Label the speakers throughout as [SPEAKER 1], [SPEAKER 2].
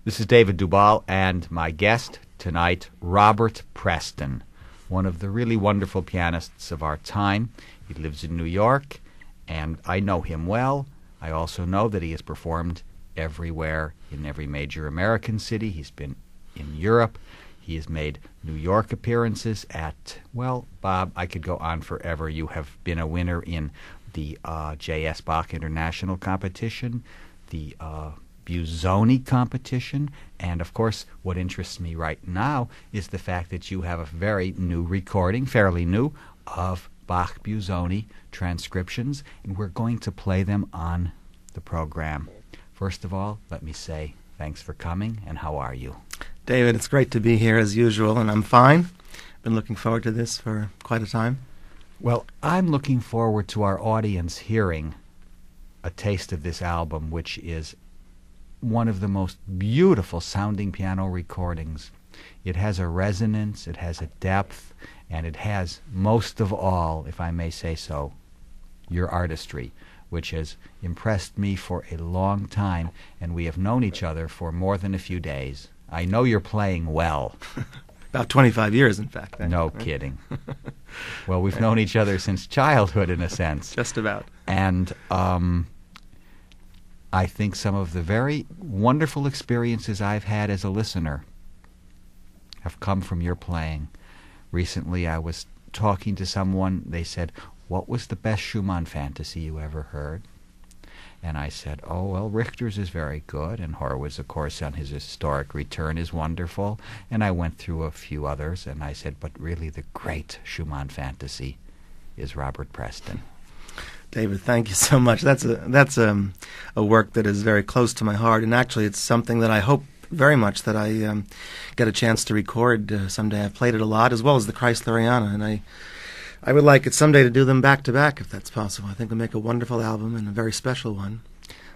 [SPEAKER 1] This is David Dubal, and my guest tonight, Robert Preston, one of the really wonderful pianists of our time. He lives in New York, and I know him well. I also know that he has performed everywhere in every major American city. He's been in Europe. He has made New York appearances at, well, Bob, I could go on forever. You have been a winner in the J.S. Bach International Competition, the Bach-Busoni competition, and of course what interests me right now is the fact that you have a very new recording, fairly new, of Bach-Busoni transcriptions, and we're going to play them on the program. First of all, let me say thanks for coming, and how are you?
[SPEAKER 2] David, it's great to be here as usual, and I'm fine. Been looking forward to this for quite a time.
[SPEAKER 1] Well, I'm looking forward to our audience hearing a taste of this album, which is one of the most beautiful sounding piano recordings. It has a resonance, it has a depth, and it has, most of all, if I may say so, your artistry, which has impressed me for a long time, and we have known each other for more than a few days. I know you're playing well.
[SPEAKER 2] About 25 years, in fact.
[SPEAKER 1] No kidding. Well, we've known each other since childhood, in a sense.
[SPEAKER 2] Just about.
[SPEAKER 1] And I think some of the very wonderful experiences I've had as a listener have come from your playing. Recently I was talking to someone, they said, what was the best Schumann fantasy you ever heard? And I said, oh, well, Richter's is very good, and Horowitz, of course, on his historic return is wonderful. And I went through a few others, and I said, but really the great Schumann fantasy is Robert Preston.
[SPEAKER 2] David, thank you so much. That's a work that is very close to my heart, and actually it's something that I hope very much that I get a chance to record someday. I've played it a lot, as well as the Chreisleriana, and I would like it someday to do them back to back, if that's possible. I think it'll make a wonderful album and a very special one.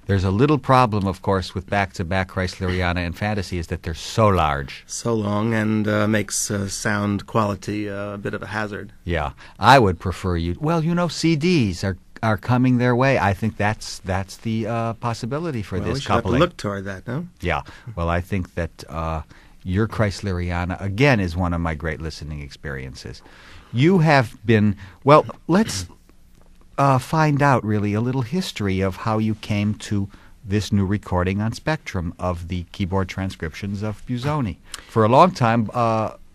[SPEAKER 1] There's a little problem, of course, with back-to-back Chreisleriana and Fantasy, is that they're so large.
[SPEAKER 2] So long, and makes sound quality a bit of a hazard.
[SPEAKER 1] Yeah, I would prefer you. Well, you know, CDs are coming their way. I think that's the possibility for this coupling.
[SPEAKER 2] We should have to look toward that, no?
[SPEAKER 1] Yeah. Well, I think that your Chreisleriana, again, is one of my great listening experiences. You have been, well, let's find out really a little history of how you came to this new recording on Spectrum of the keyboard transcriptions of Busoni. For a long time,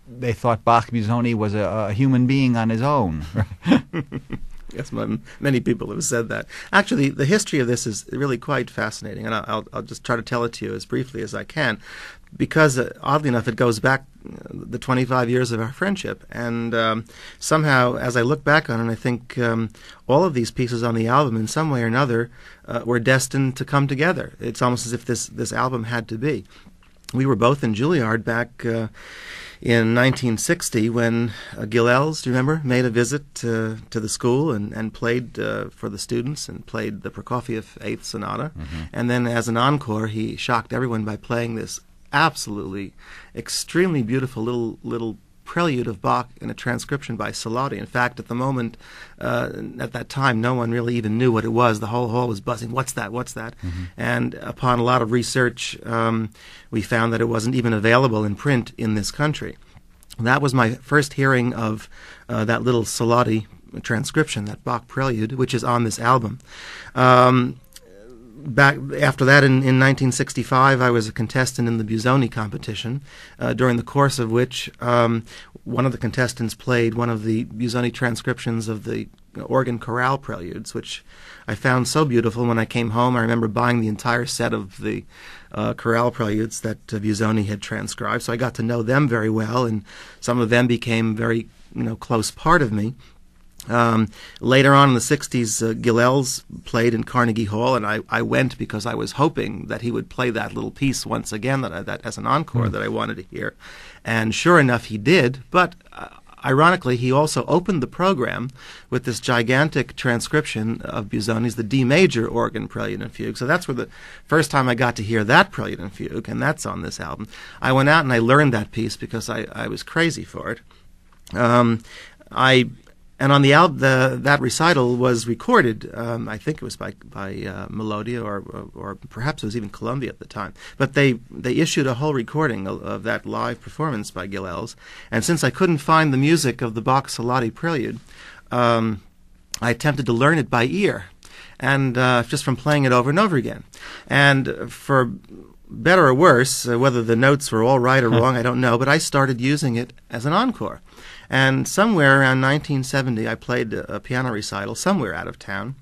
[SPEAKER 1] they thought Bach-Busoni was a human being on his own.
[SPEAKER 2] Yes, many people have said that. Actually, the history of this is really quite fascinating, and I'll just try to tell it to you as briefly as I can, because oddly enough, it goes back the 25 years of our friendship, and somehow, as I look back on it, I think all of these pieces on the album, in some way or another, were destined to come together. It's almost as if this album had to be. We were both in Juilliard back in 1960 when Gilels, do you remember, made a visit to the school and played for the students and played the Prokofiev Eighth Sonata. Mm-hmm. And then as an encore, he shocked everyone by playing this absolutely extremely beautiful little prelude of Bach in a transcription by Siloti. In fact, at the moment, at that time, no one really even knew what it was. The whole hall was buzzing, what's that, what's that? Mm-hmm. And upon a lot of research, we found that it wasn't even available in print in this country. That was my first hearing of that little Siloti transcription, that Bach prelude, which is on this album. Back after that, in 1965, I was a contestant in the Busoni competition, during the course of which one of the contestants played one of the Busoni transcriptions of the organ chorale preludes, which I found so beautiful. When I came home, I remember buying the entire set of the chorale preludes that Busoni had transcribed, so I got to know them very well, and some of them became very close part of me. Later on in the 60s, Gilels played in Carnegie Hall, and I went because I was hoping that he would play that little piece once again, that as an encore that I wanted to hear. And sure enough, he did, but ironically, he also opened the program with this gigantic transcription of Busoni's The D Major Organ Prelude and Fugue. So that's where the first time I got to hear that Prelude and Fugue, and that's on this album. I went out and I learned that piece because I was crazy for it. I And on that recital was recorded. I think it was by Melodia or perhaps it was even Columbia at the time. But they issued a whole recording of that live performance by Gilels. And since I couldn't find the music of the Bach-Siloti Prelude, I attempted to learn it by ear, and just from playing it over and over again. And for better or worse, whether the notes were all right or wrong, I don't know, but I started using it as an encore. And somewhere around 1970, I played a piano recital somewhere out of town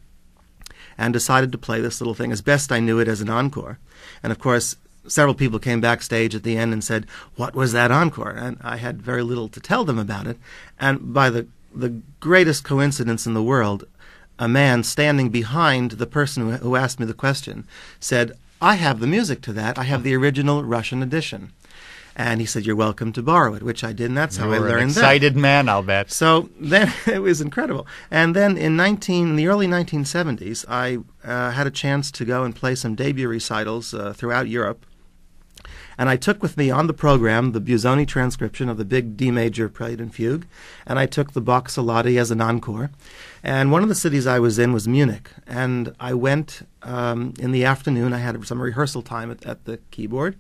[SPEAKER 2] and decided to play this little thing as best I knew it as an encore. And of course, several people came backstage at the end and said, "What was that encore?" And I had very little to tell them about it. And by the greatest coincidence in the world, a man standing behind the person who asked me the question said, "I have the music to that. I have the original Russian edition." And he said, "You're welcome to borrow it," which I did, and that's how I learned that.
[SPEAKER 1] You're an excited man, I'll bet.
[SPEAKER 2] So then it was incredible. And then in the early 1970s, I had a chance to go and play some debut recitals throughout Europe. And I took with me on the program the Busoni transcription of the big D major Prelude and Fugue, and I took the Bach-Siloti as an encore. And one of the cities I was in was Munich. And I went in the afternoon. I had some rehearsal time at the keyboard.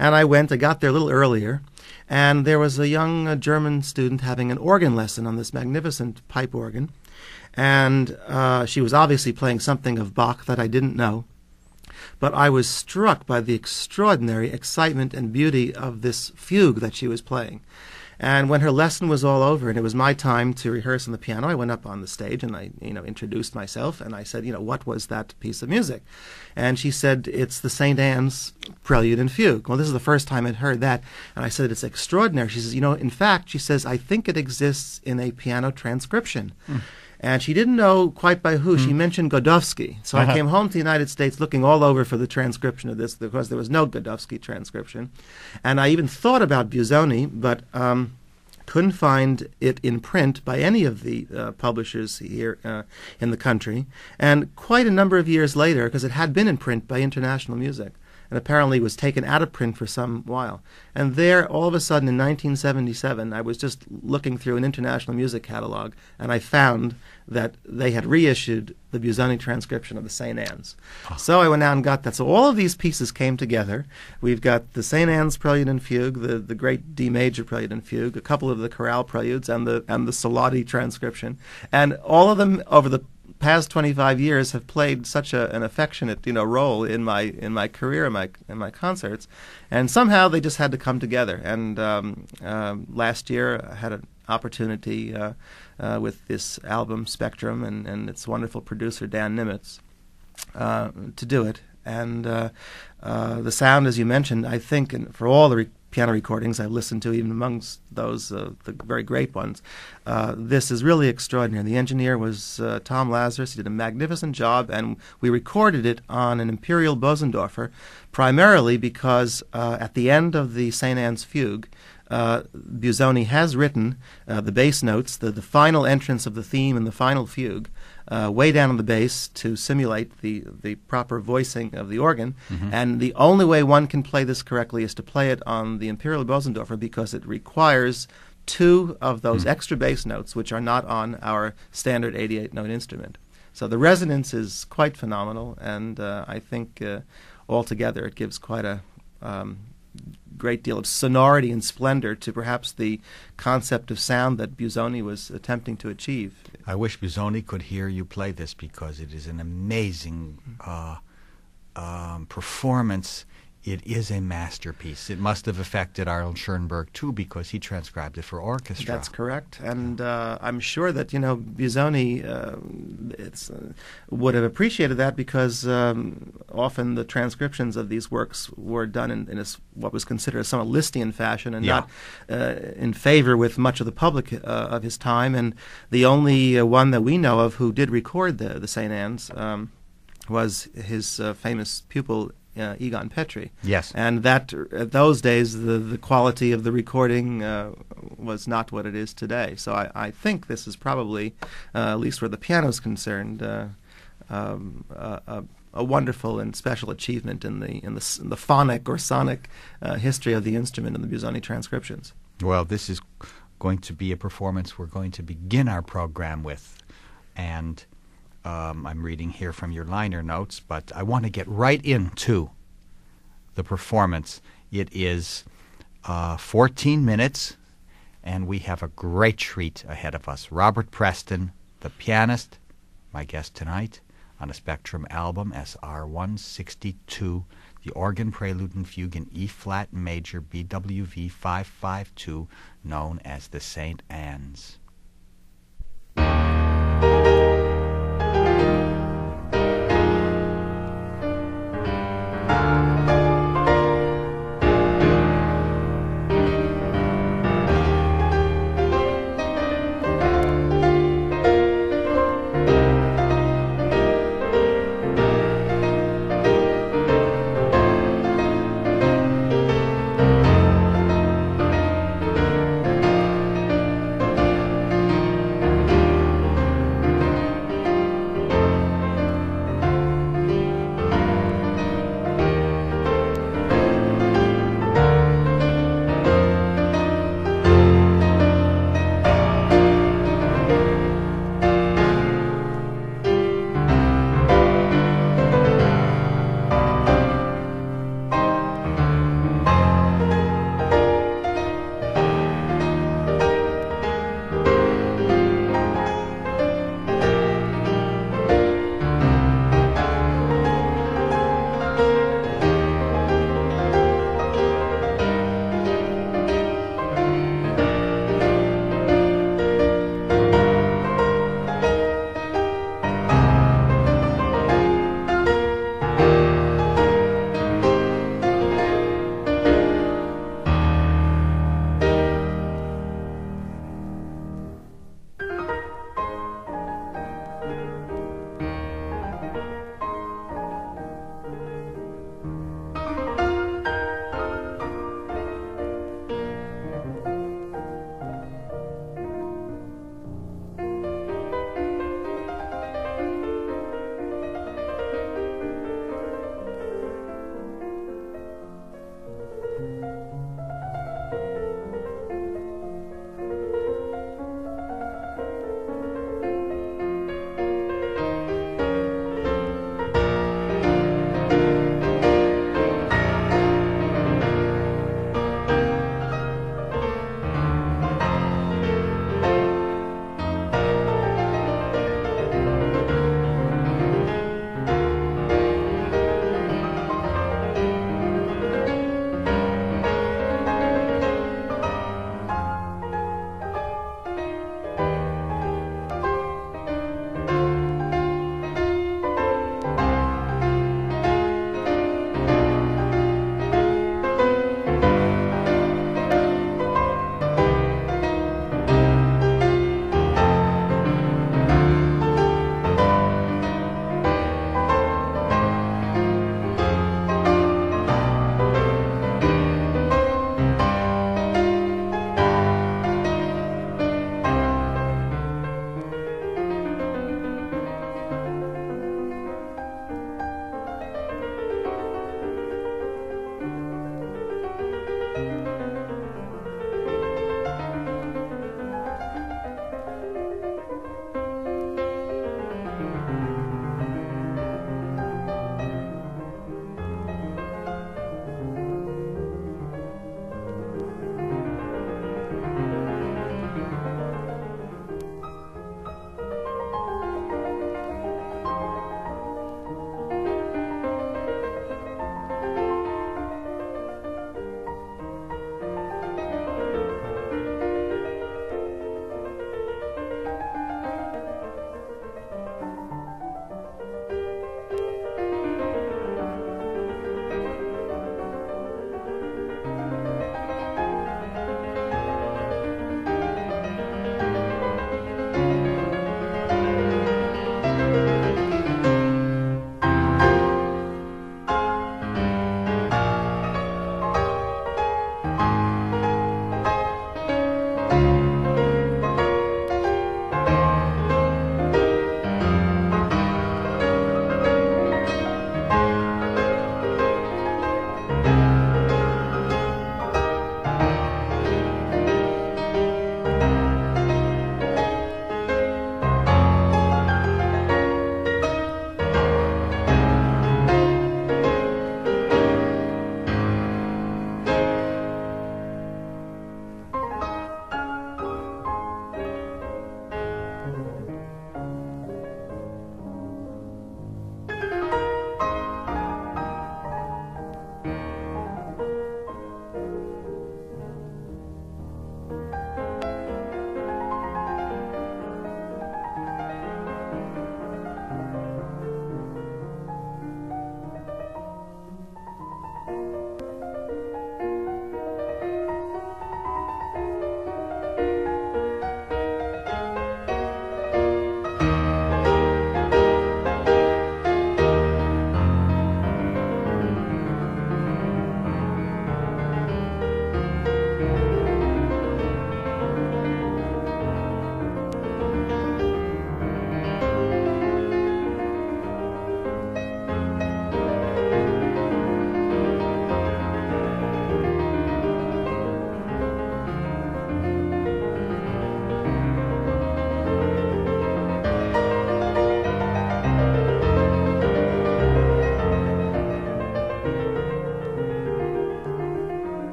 [SPEAKER 2] And I got there a little earlier, and there was a young German student having an organ lesson on this magnificent pipe organ. And she was obviously playing something of Bach that I didn't know. But I was struck by the extraordinary excitement and beauty of this fugue that she was playing. And when her lesson was all over and it was my time to rehearse on the piano, I went up on the stage and I introduced myself and I said, "What was that piece of music?" And she said, "It's the St. Anne's Prelude and Fugue." Well, this is the first time I'd heard that. And I said, "It's extraordinary." She says, "In fact," she says, "I think it exists in a piano transcription." And she didn't know quite by who. She mentioned Godowsky. So I came home to the United States looking all over for the transcription of this, because there was no Godowsky transcription. And I even thought about Busoni, but couldn't find it in print by any of the publishers here in the country. And quite a number of years later, because it had been in print by International Music, and apparently was taken out of print for some while. And there, all of a sudden, in 1977, I was just looking through an International Music catalog, and I found that they had reissued the Busoni transcription of the St. Anne's. So I went out and got that. So all of these pieces came together. We've got the St. Anne's Prelude and Fugue, the great D major Prelude and Fugue, a couple of the chorale preludes, and the Siloti transcription. And all of them, over the past 25 years, have played such an affectionate role in my career, in my concerts, and somehow they just had to come together. And last year I had an opportunity with this album Spectrum and its wonderful producer Dan Nimitz to do it. And the sound, as you mentioned, I think, and for all the piano recordings I've listened to, even amongst those, the very great ones, this is really extraordinary. The engineer was Tom Lazarus. He did a magnificent job, and we recorded it on an Imperial Bosendorfer, primarily because at the end of the St. Anne's Fugue, Busoni has written the bass notes, the final entrance of the theme in the final fugue, way down on the bass to simulate the proper voicing of the organ. And the only way one can play this correctly is to play it on the Imperial Bosendorfer, because it requires two of those extra bass notes, which are not on our standard 88-note instrument. So the resonance is quite phenomenal, and I think altogether it gives quite a great deal of sonority and splendor to perhaps the concept of sound that Busoni was attempting to achieve.
[SPEAKER 1] I wish Busoni could hear you play this, because it is an amazing performance. It is a masterpiece. It must have affected Arnold Schoenberg, too, because he transcribed it for orchestra.
[SPEAKER 2] That's correct. And I'm sure that, Busoni would have appreciated that, because often the transcriptions of these works were done in what was considered a somewhat Lisztian fashion, and not in favor with much of the public of his time. And the only one that we know of who did record the St. Anne's was his famous pupil, Egon Petri.
[SPEAKER 1] Yes.
[SPEAKER 2] And that at those days, the quality of the recording was not what it is today. So I think this is probably, at least where the piano is concerned, a wonderful and special achievement in the phonic or sonic history of the instrument in the Busoni transcriptions.
[SPEAKER 1] Well, this is going to be a performance we're going to begin our program with. And I'm reading here from your liner notes, but I want to get right into the performance. It is 14 minutes, and we have a great treat ahead of us. Robert Preston, the pianist, my guest tonight, on a Spectrum album, SR 162, the organ prelude and fugue in E-flat major, BWV 552, known as the St. Anne's.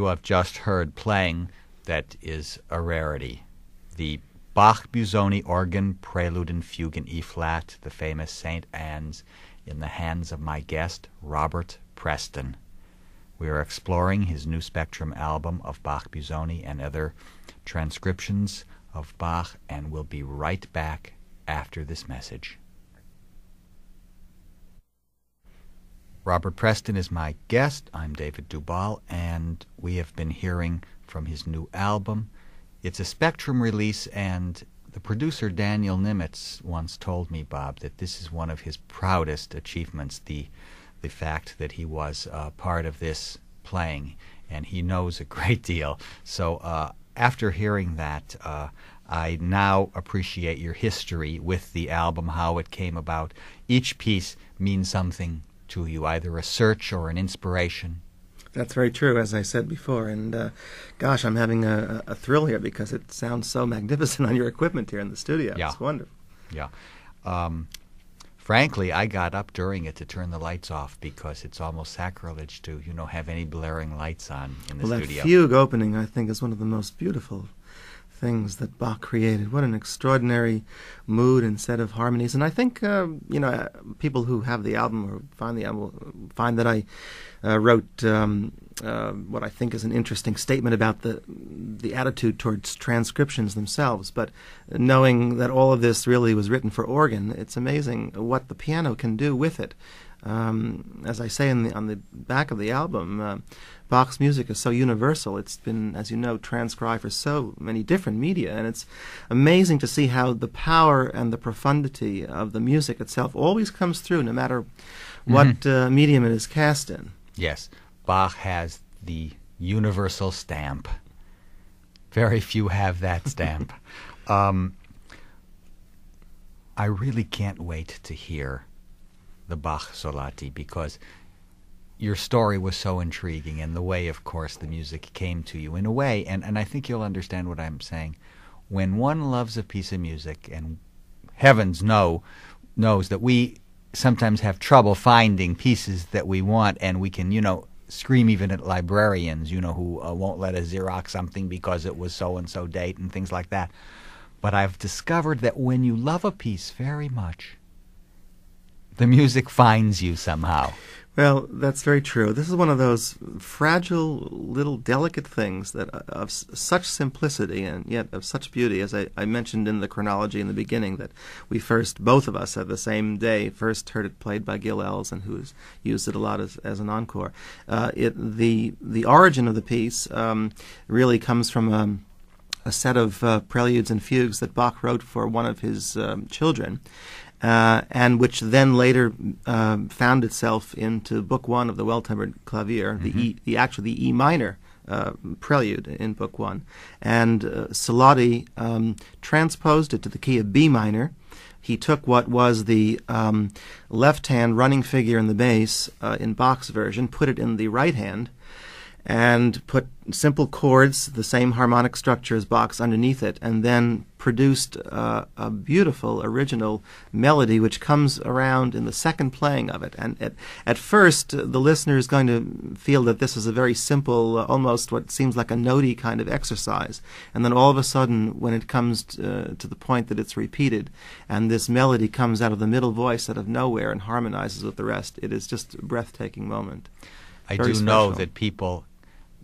[SPEAKER 1] you have just heard playing that is a rarity. The Bach-Busoni organ prelude and fugue in E-flat, the famous St. Anne's, in the hands of my guest, Robert Preston. We are exploring his new Spectrum album of Bach-Busoni and other transcriptions of Bach, and we'll be right back after this message. Robert Preston is my guest. I'm David Dubal, and we have been hearing from his new album. It's a Spectrum release, and the producer Daniel Nimitz once told me, Bob, that this is one of his proudest achievements, the fact that he was part of this playing, and he knows a great deal. So after hearing that, I now appreciate your history with the album, how it came about. Each piece means something to you, either a search or an inspiration.
[SPEAKER 2] That's very true, as I said before. And gosh, I'm having a thrill here because it sounds so magnificent on your equipment here in the studio.
[SPEAKER 1] Yeah.
[SPEAKER 2] It's wonderful.
[SPEAKER 1] Yeah. Frankly, I got up during it to turn the lights off because it's almost sacrilege to, have any blaring lights on in the studio.
[SPEAKER 2] That fugue opening, I think, is one of the most beautiful things that Bach created. What an extraordinary mood and set of harmonies. And I think, people who have the album or find the album find that I wrote what I think is an interesting statement about the attitude towards transcriptions themselves. But knowing that all of this really was written for organ, it's amazing what the piano can do with it. As I say on the back of the album, Bach's music is so universal. It's been, as you know, transcribed for so many different media, and it's amazing to see how the power and the profundity of the music itself always comes through, no matter what medium it is cast in.
[SPEAKER 1] Yes, Bach has the universal stamp. Very few have that stamp. I really can't wait to hear the Bach-Siloti, because your story was so intriguing, and the way, of course, the music came to you in a way, and I think you'll understand what I'm saying. When one loves a piece of music, and heavens knows that we sometimes have trouble finding pieces that we want, and we can, scream even at librarians, who won't let us Xerox something because it was so-and-so date and things like that. But I've discovered that when you love a piece very much, the music finds you somehow.
[SPEAKER 2] Well, that's very true. This is one of those fragile, little delicate things that of such simplicity and yet of such beauty. As I mentioned in the chronology in the beginning, that we first, both of us, at the same day, first heard it played by Gil Ells, and who's used it a lot as an encore. The origin of the piece really comes from a set of preludes and fugues that Bach wrote for one of his children. And which then later found itself into Book 1 of the Well-Tempered Clavier, the E minor prelude in Book 1. And Siloti transposed it to the key of B minor. He took what was the left-hand running figure in the bass in Bach's version, put it in the right hand, and put simple chords, the same harmonic structure as Bach's, underneath it, and then produced a beautiful original melody which comes around in the second playing of it. And at first, the listener is going to feel that this is a very simple, almost what seems like a notey kind of exercise. And then all of a sudden, when it comes to the point that it's repeated, and this melody comes out of the middle voice out of nowhere and harmonizes with the rest, it is just a breathtaking moment.
[SPEAKER 1] I do know that people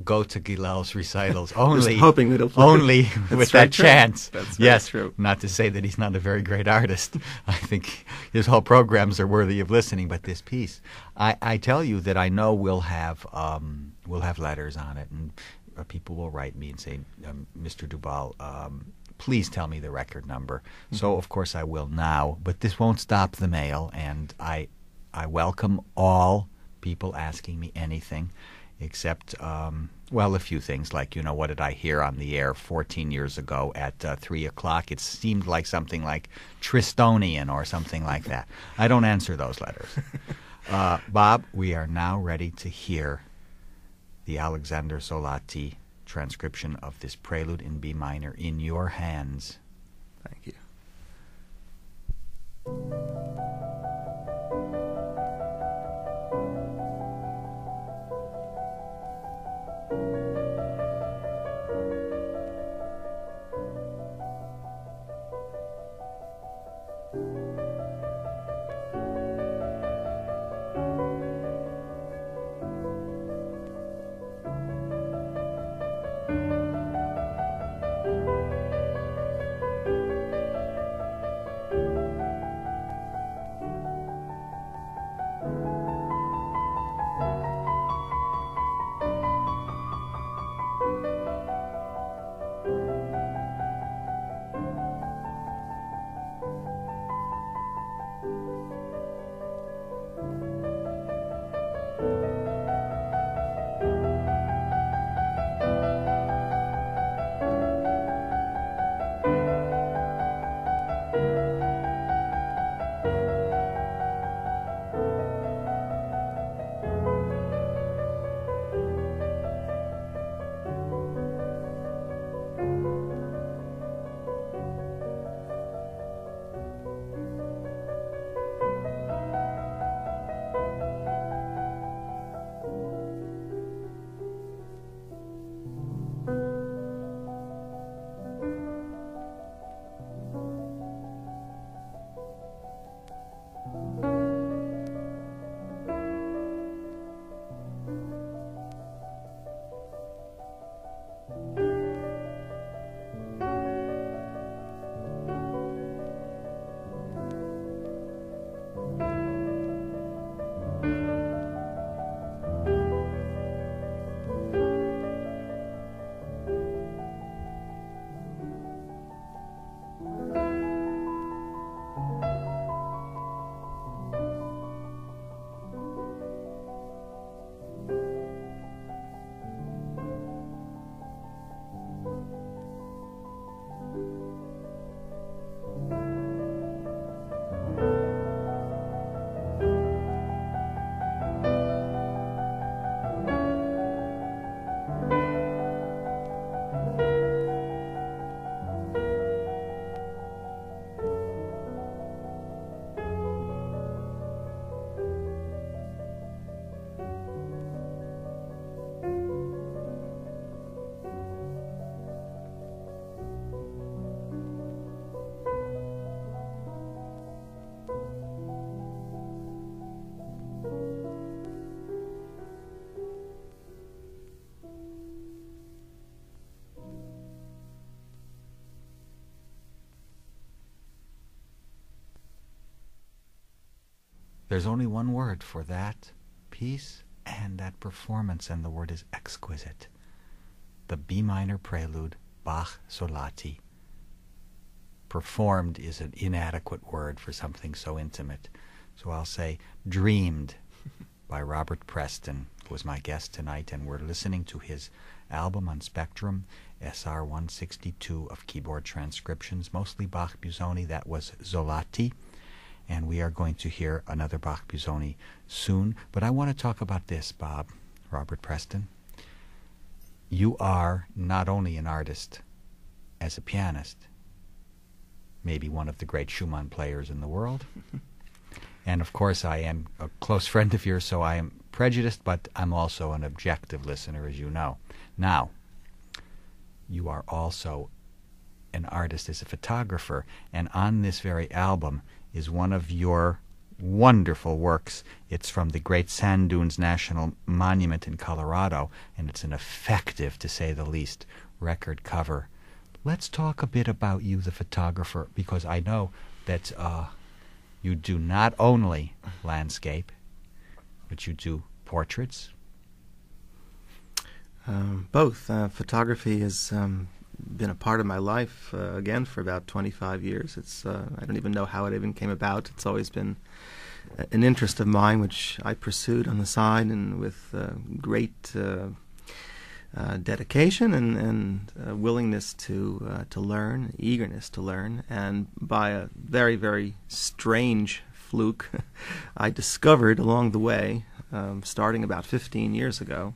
[SPEAKER 1] go to Gilel's recitals only
[SPEAKER 2] hoping that
[SPEAKER 1] only with that chance.
[SPEAKER 2] That's
[SPEAKER 1] yes,
[SPEAKER 2] true.
[SPEAKER 1] Not to say that he's not a very great artist. I think his whole programs are worthy of listening. But this piece, I tell you that I know we'll have letters on it, and people will write me and say, Mr. Dubal, please tell me the record number. So of course I will now. But this won't stop the mail, and I welcome all people asking me anything. Except, a few things like, what did I hear on the air 14 years ago at 3 o'clock? It seemed like something like Tristonian or something like that. I don't answer those letters. Bob, we are now ready to hear the Alexander Siloti transcription of this prelude in B minor in your hands.
[SPEAKER 2] Thank you.
[SPEAKER 1] There's only one word for that piece and that performance, and the word is exquisite. The B minor prelude, Bach-Siloti. Performed is an inadequate word for something so intimate. So I'll say Dreamed by Robert Preston was my guest tonight, and we're listening to his album on Spectrum, SR 162 of keyboard transcriptions, mostly Bach-Busoni. That was Siloti. And we are going to hear another Bach-Busoni soon. But I want to talk about this, Bob, Robert Preston. You are not only an artist as a pianist, maybe one of the great Schumann players in the world. And of course I am a close friend of yours, so I am prejudiced, but I'm also an objective listener, as you know. Now, you are also an artist as a photographer, and on this very album is one of your wonderful works. It's from the Great Sand Dunes National Monument in Colorado, and it's an effective, to say the least, record cover. Let's talk a bit about you, the photographer, because I know that you do not only landscape, but you do portraits.
[SPEAKER 2] Both. Photography has been a part of my life, again, for about 25 years. It's I don't even know how it even came about. It's always been an interest of mine, which I pursued on the side and with great dedication and willingness to learn, eagerness to learn. And by a very, very strange fluke, I discovered along the way, starting about 15 years ago,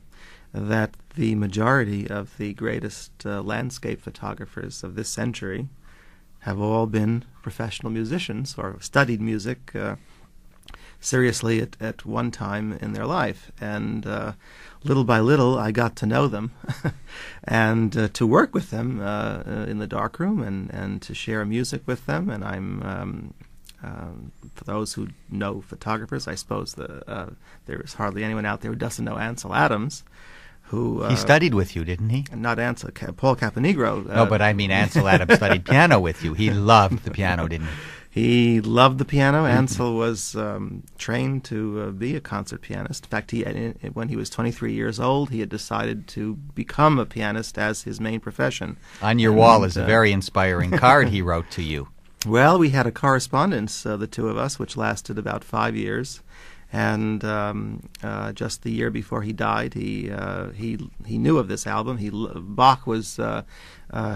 [SPEAKER 2] that the majority of the greatest landscape photographers of this century have all been professional musicians or studied music seriously at one time in their life. And little by little, I got to know them and to work with them in the darkroom and to share music with them. And I'm for those who know photographers, I suppose there is hardly anyone out there who doesn't know Ansel Adams, who
[SPEAKER 1] he studied with you, didn't he?
[SPEAKER 2] Not Ansel, Paul Caponegro.
[SPEAKER 1] No, but I mean Ansel Adams studied piano with you. He loved the piano, didn't he?
[SPEAKER 2] He loved the piano. Ansel was trained to be a concert pianist. In fact, when he was 23 years old, he had decided to become a pianist as his main profession.
[SPEAKER 1] On your wall is a very inspiring card he wrote to you.
[SPEAKER 2] Well, we had a correspondence, the two of us, which lasted about 5 years. And just the year before he died, he knew of this album. Bach was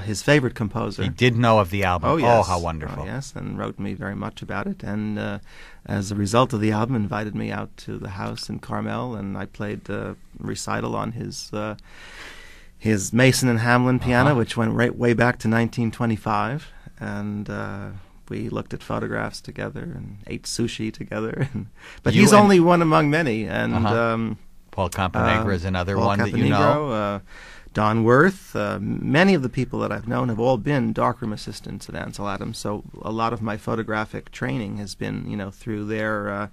[SPEAKER 2] his favorite composer.
[SPEAKER 1] He did know of the album.
[SPEAKER 2] Oh, yes.
[SPEAKER 1] Oh, how wonderful.
[SPEAKER 2] Oh, yes, and wrote me very much about it. And as a result of the album, invited me out to the house in Carmel, and I played a recital on his Mason and Hamlin piano, which went way back to 1925. And we looked at photographs together and ate sushi together. But he's only one among many. And
[SPEAKER 1] Paul Caponegro is another
[SPEAKER 2] Paul
[SPEAKER 1] one
[SPEAKER 2] Caponegro,
[SPEAKER 1] that you know.
[SPEAKER 2] Don Worth. Many of the people that I've known have all been darkroom assistants at Ansel Adams. So a lot of my photographic training has been, through their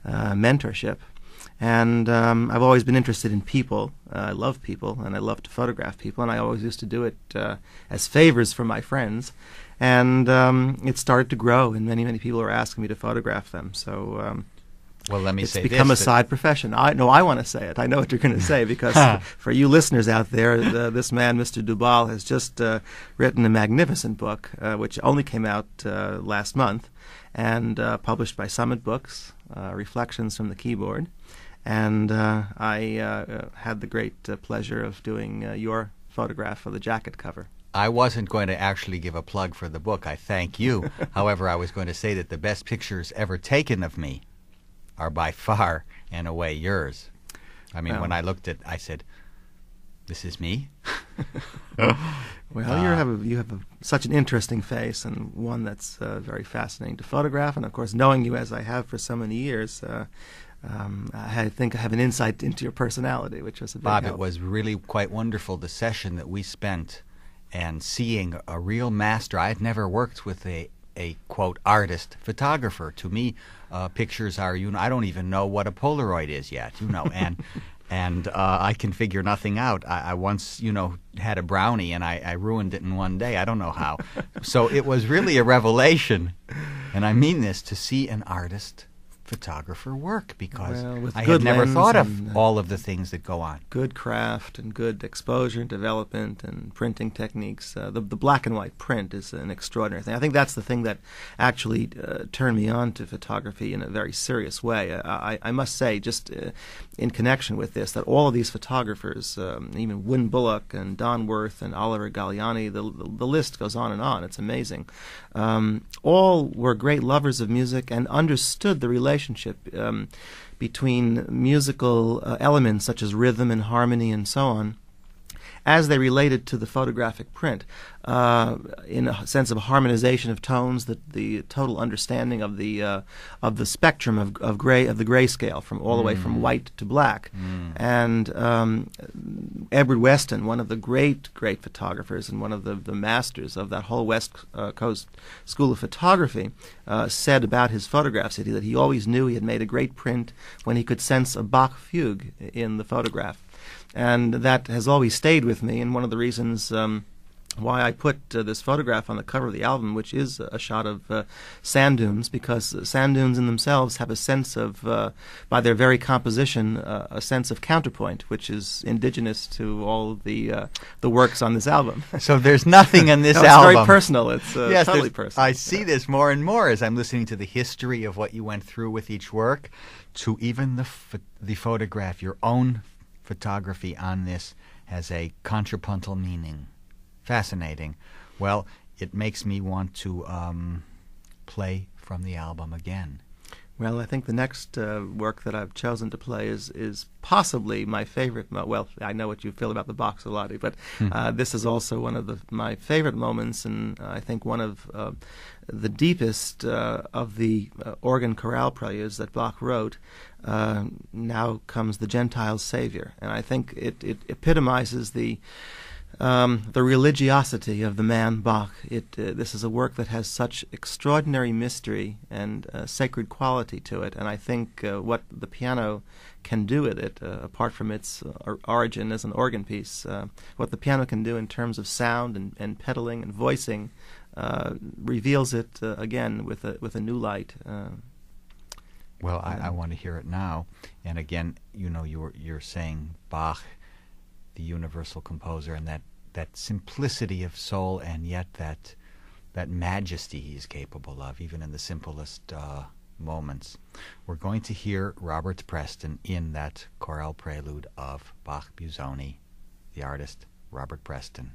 [SPEAKER 2] mentorship. And I've always been interested in people. I love people, and I love to photograph people. And I always used to do it as favors for my friends. And it started to grow, and many, many people are asking me to photograph them. So
[SPEAKER 1] well, let me
[SPEAKER 2] it's
[SPEAKER 1] say
[SPEAKER 2] become
[SPEAKER 1] this,
[SPEAKER 2] a side profession. I want to say it. I know what you're going to say, because for you listeners out there, this man, Mr. Dubal, has just written a magnificent book, which only came out last month, and published by Summit Books, Reflections from the Keyboard. And I had the great pleasure of doing your photograph of the jacket cover.
[SPEAKER 1] I wasn't going to actually give a plug for the book. I thank you. However, I was going to say that the best pictures ever taken of me are by far and away yours. I mean, when I looked at, I said, "This is me."
[SPEAKER 2] Well, you have such an interesting face, and one that's very fascinating to photograph. And of course, knowing you as I have for so many years, I think I have an insight into your personality, which was a big
[SPEAKER 1] Bob,
[SPEAKER 2] help.
[SPEAKER 1] it was really quite wonderful, the session that we spent, and seeing a real master. I had never worked with a quote artist photographer. To me, pictures are, I don't even know what a Polaroid is yet, and I can figure nothing out. I once, had a brownie, and I ruined it in one day. I don't know how. So it was really a revelation, and I mean this, to see an artist photographer work? Because
[SPEAKER 2] Well, with
[SPEAKER 1] I
[SPEAKER 2] good
[SPEAKER 1] had never
[SPEAKER 2] lens
[SPEAKER 1] thought
[SPEAKER 2] and,
[SPEAKER 1] of all of the things that go on.
[SPEAKER 2] good craft and good exposure and development and printing techniques. The black and white print is an extraordinary thing. I think that's the thing that actually turned me on to photography in a very serious way. I must say, just in connection with this, that all of these photographers, even Wynne Bullock and Don Worth and Oliver Galliani, the list goes on and on. It's amazing. All were great lovers of music and understood the relationship between musical elements such as rhythm and harmony and so on, as they related to the photographic print, in a sense of harmonization of tones, the total understanding of the spectrum of the grayscale from all the way from white to black, and Edward Weston, one of the great photographers and one of the masters of that whole West Coast school of photography, said about his photographs that he always knew he had made a great print when he could sense a Bach fugue in the photograph. And that has always stayed with me, and one of the reasons why I put this photograph on the cover of the album, which is a shot of sand dunes, because sand dunes in themselves have a sense of, by their very composition, a sense of counterpoint, which is indigenous to all the works on this album.
[SPEAKER 1] So there's nothing in this
[SPEAKER 2] no,
[SPEAKER 1] album.
[SPEAKER 2] It's very personal. It's
[SPEAKER 1] yes,
[SPEAKER 2] totally personal.
[SPEAKER 1] I see this more and more as I'm listening to the history of what you went through with each work, to even the photograph, your own photography on this has a contrapuntal meaning. Fascinating. Well, it makes me want to play from the album again.
[SPEAKER 2] Well, I think the next work that I've chosen to play is possibly my favorite. Well, I know what you feel about the Bach-Siloti, but this is also one of my favorite moments, and I think one of the deepest of the organ chorale preludes that Bach wrote. Now comes the Gentile Savior, and I think it epitomizes the religiosity of the man Bach. This is a work that has such extraordinary mystery and sacred quality to it, and I think what the piano can do with it, apart from its origin as an organ piece, what the piano can do in terms of sound and pedaling and voicing reveals it again with a new light.
[SPEAKER 1] Well, I want to hear it now. And again, you're saying Bach, the universal composer, and that simplicity of soul, and yet that majesty he's capable of, even in the simplest moments. We're going to hear Robert Preston in that chorale prelude of Bach-Busoni, the artist Robert Preston.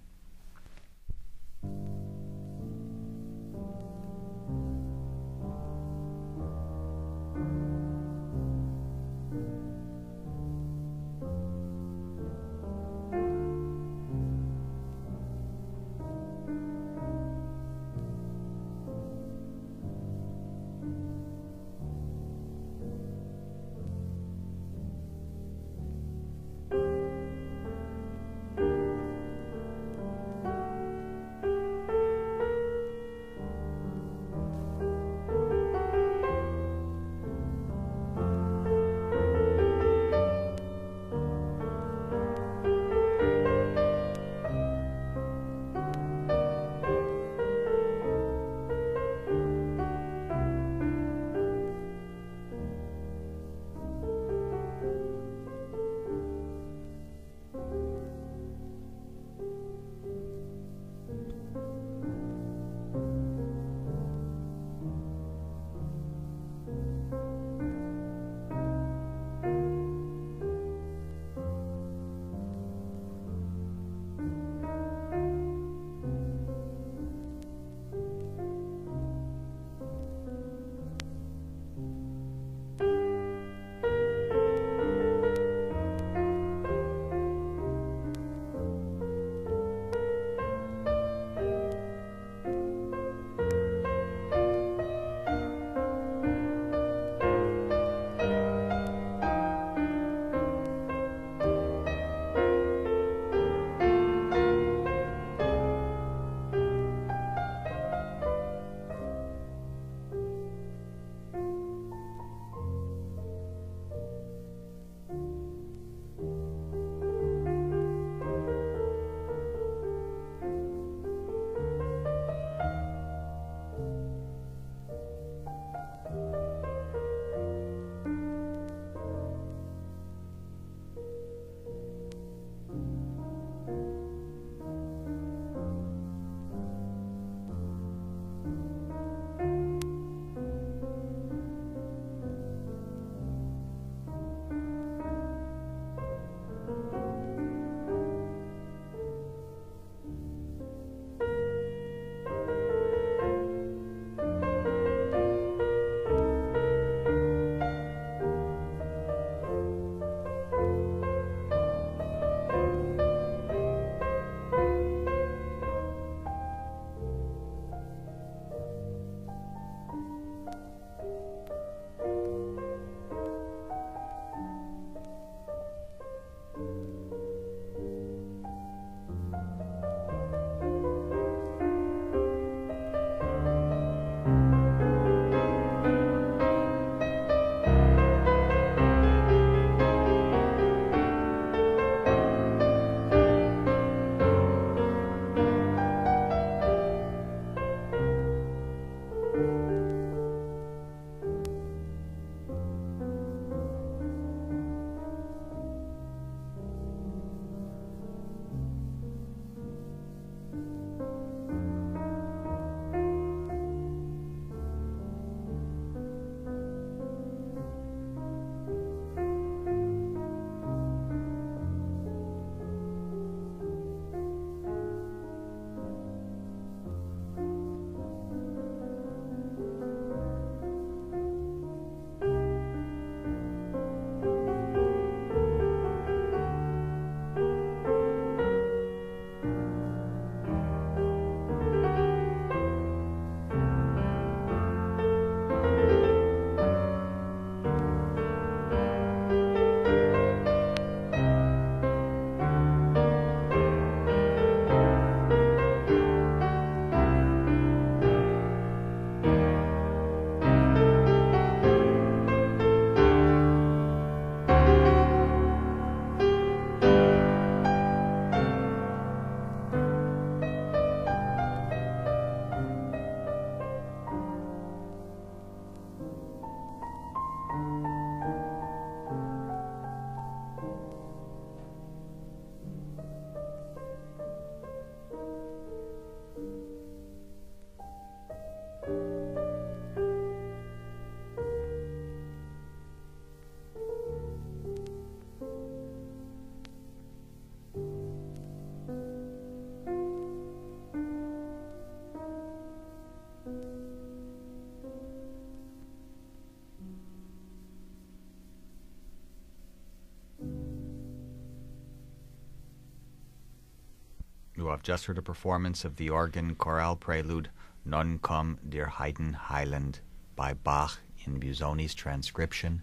[SPEAKER 1] You have just heard a performance of the organ chorale prelude Nun komm, der Heiden, Heiland by Bach in Busoni's transcription.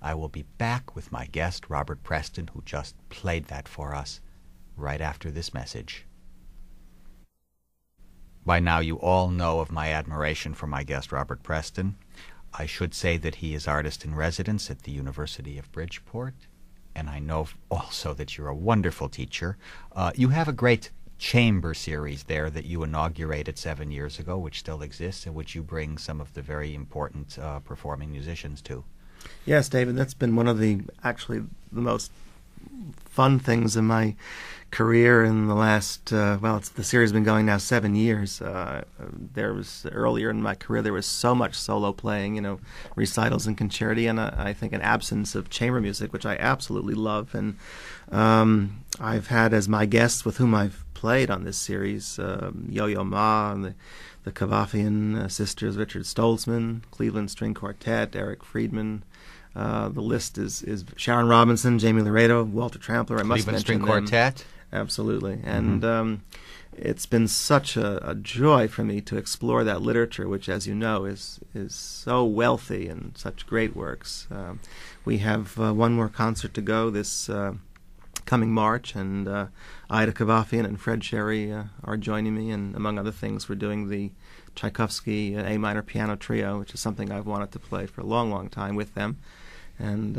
[SPEAKER 1] I will be back with my guest, Robert Preston, who just played that for us, right after this message. By now you all know of my admiration for my guest, Robert Preston. I should say that he is artist-in-residence at the University of Bridgeport, and I know also that you're a wonderful teacher. You have a great chamber series there that you inaugurated 7 years ago, which still exists, and which you bring some of the very important performing musicians to.
[SPEAKER 2] Yes, David, that's been one of the most fun things in my career in the last, the series has been going now 7 years. There was, earlier in my career, there was so much solo playing, recitals and concerti, and I think an absence of chamber music, which I absolutely love. And I've had as my guests with whom I've played on this series, Yo-Yo Ma and the Kavafian sisters, Richard Stoltzman, Cleveland String Quartet, Eric Friedman. The list is Sharon Robinson, Jamie Laredo, Walter Trampler. I must
[SPEAKER 1] Cleveland
[SPEAKER 2] mention
[SPEAKER 1] String
[SPEAKER 2] them.
[SPEAKER 1] Quartet.
[SPEAKER 2] Absolutely. And it's been such a joy for me to explore that literature, which, as you know, is so wealthy and such great works. We have one more concert to go this coming March, and Ida Kavafian and Fred Sherry are joining me, and among other things, we're doing the Tchaikovsky A minor piano trio, which is something I've wanted to play for a long, long time with them. And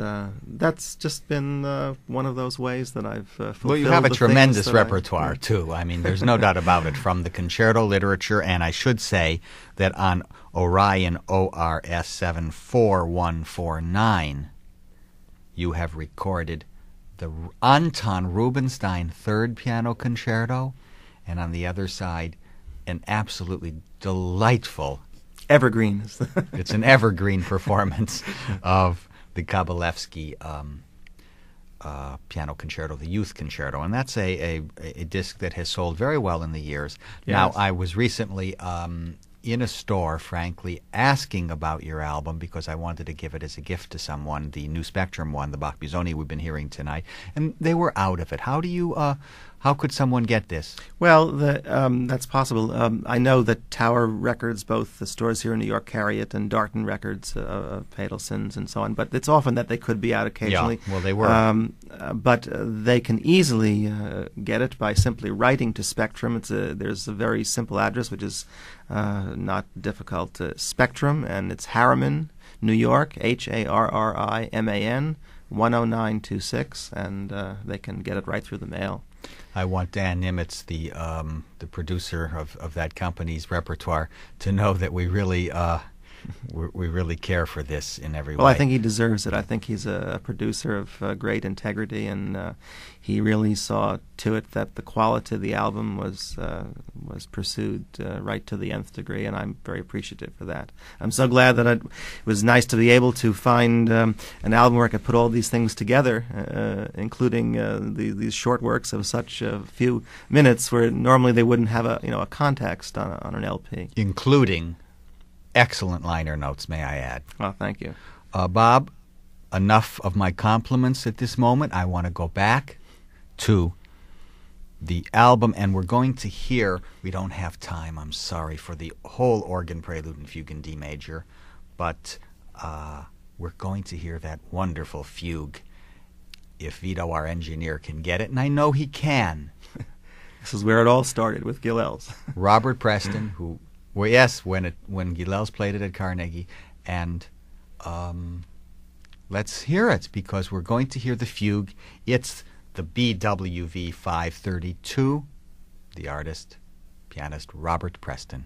[SPEAKER 2] that's just been one of those ways that I've fulfilled.
[SPEAKER 1] Well, you have a
[SPEAKER 2] the
[SPEAKER 1] tremendous
[SPEAKER 2] things
[SPEAKER 1] repertoire, too. I mean, there's no doubt about it, from the concerto literature, and I should say that on Orion ORS 74149, you have recorded the Anton Rubinstein Third Piano Concerto, and on the other side, an absolutely delightful
[SPEAKER 2] evergreen.
[SPEAKER 1] It's an evergreen performance of the Kabalevsky piano concerto, the Youth Concerto, and that's a disc that has sold very well in the years.
[SPEAKER 2] Yes.
[SPEAKER 1] Now, I was recently in a store, frankly, asking about your album because I wanted to give it as a gift to someone, the New Spectrum one, the Bach-Busoni we've been hearing tonight, and they were out of it. How do you, how could someone get this?
[SPEAKER 2] Well, that's possible. I know that Tower Records, both the stores here in New York carry it, and Darton Records, Fatal Sins, and so on. But it's often that they could be out occasionally.
[SPEAKER 1] Yeah, well, they were.
[SPEAKER 2] But they can easily get it by simply writing to Spectrum. There's a very simple address, which is not difficult. Spectrum, and it's Harriman, New York, HARRIMAN, 10926, and they can get it right through the mail.
[SPEAKER 1] I want Dan Nimitz, the producer of that company's repertoire, to know that we really care for this in every way.
[SPEAKER 2] Well, I think he deserves it. I think he's a producer of great integrity, and he really saw to it that the quality of the album was pursued right to the nth degree, and I'm very appreciative for that. I'm so glad that it was nice to be able to find an album where I could put all these things together, including these short works of such a few minutes, where normally they wouldn't have a context on an LP.
[SPEAKER 1] Including excellent liner notes, may I add.
[SPEAKER 2] Well, thank you.
[SPEAKER 1] Bob, enough of my compliments at this moment. I want to go back to the album, and we're going to hear, we don't have time, I'm sorry, for the whole organ prelude and fugue in D major, but we're going to hear that wonderful fugue, if Vito, our engineer, can get it, and I know he can.
[SPEAKER 2] This is where it all started, with Gilels.
[SPEAKER 1] Robert Preston, who, well, yes, when Gilels played it at Carnegie, and let's hear it, because we're going to hear the fugue. It's the BWV 532, the artist, pianist Robert Preston.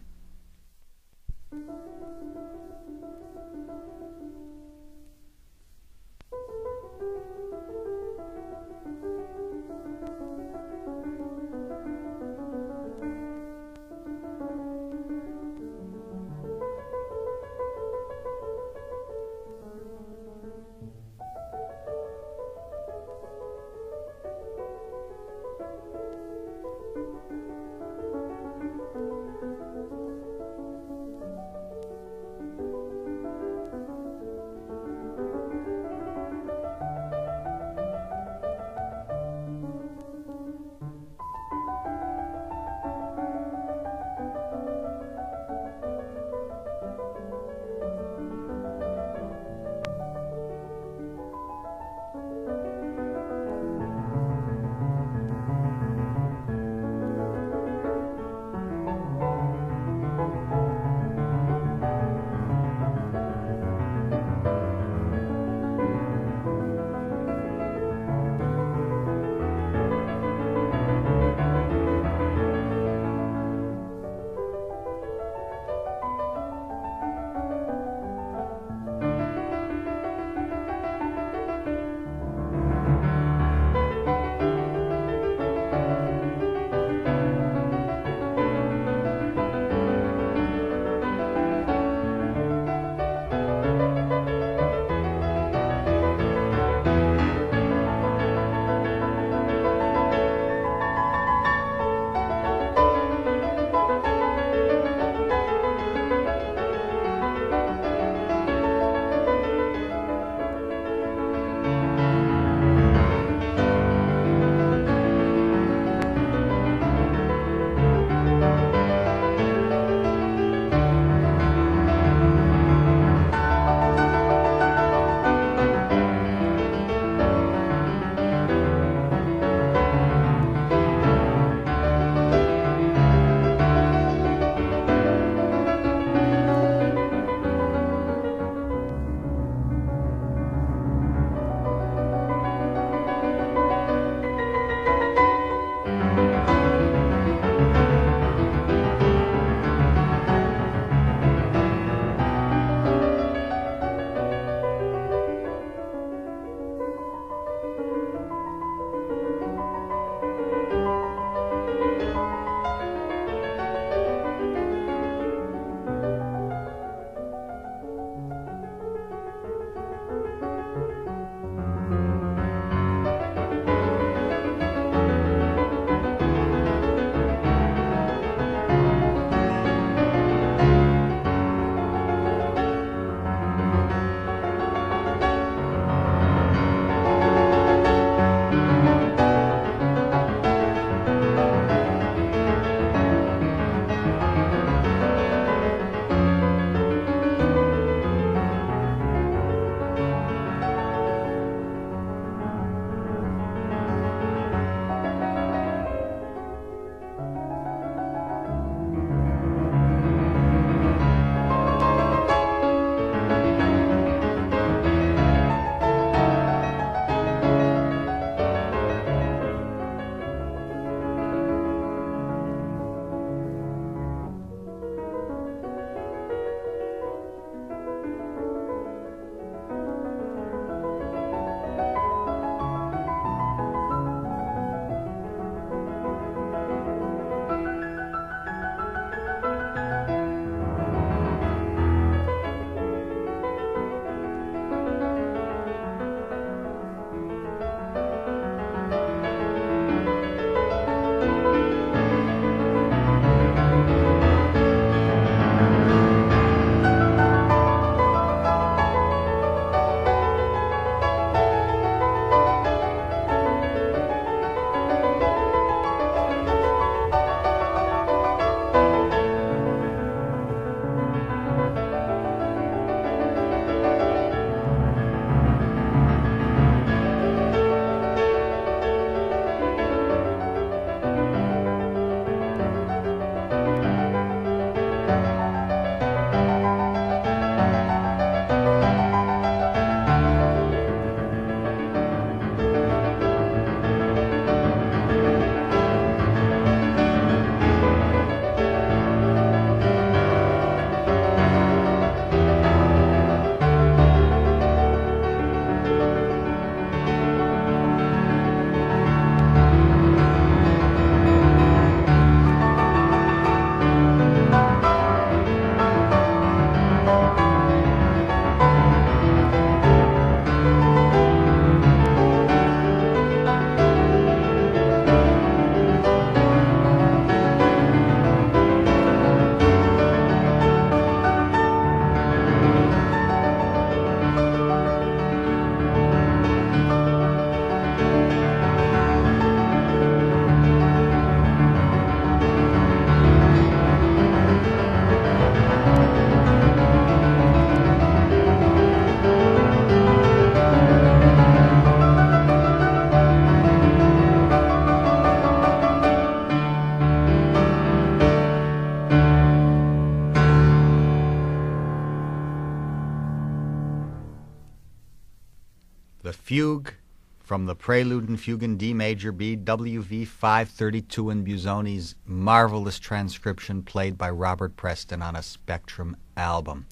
[SPEAKER 1] Fugue from the Prelude and Fugue in D major BWV 532 in Busoni's marvelous transcription played by Robert Preston on a Spectrum album.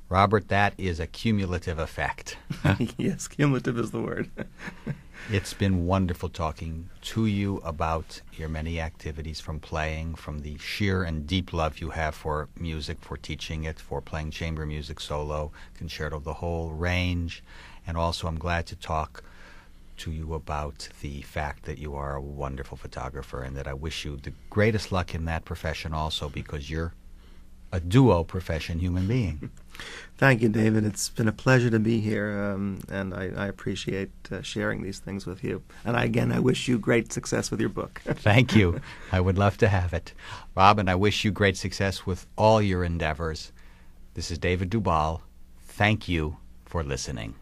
[SPEAKER 1] Robert, that is a cumulative effect.
[SPEAKER 2] Yes, cumulative is the word.
[SPEAKER 1] It's been wonderful talking to you about your many activities, from playing, from the sheer and deep love you have for music, for teaching it, for playing chamber music, solo, concerto, the whole range. And also I'm glad to talk to you about the fact that you are a wonderful photographer, and that I wish you the greatest luck in that profession also, because you're a duo profession human being.
[SPEAKER 2] Thank you, David. It's been a pleasure to be here, and I appreciate sharing these things with you. And I wish you great success with your book.
[SPEAKER 1] Thank you. I would love to have it. Robin, I wish you great success with all your endeavors. This is David Dubal. Thank you for listening.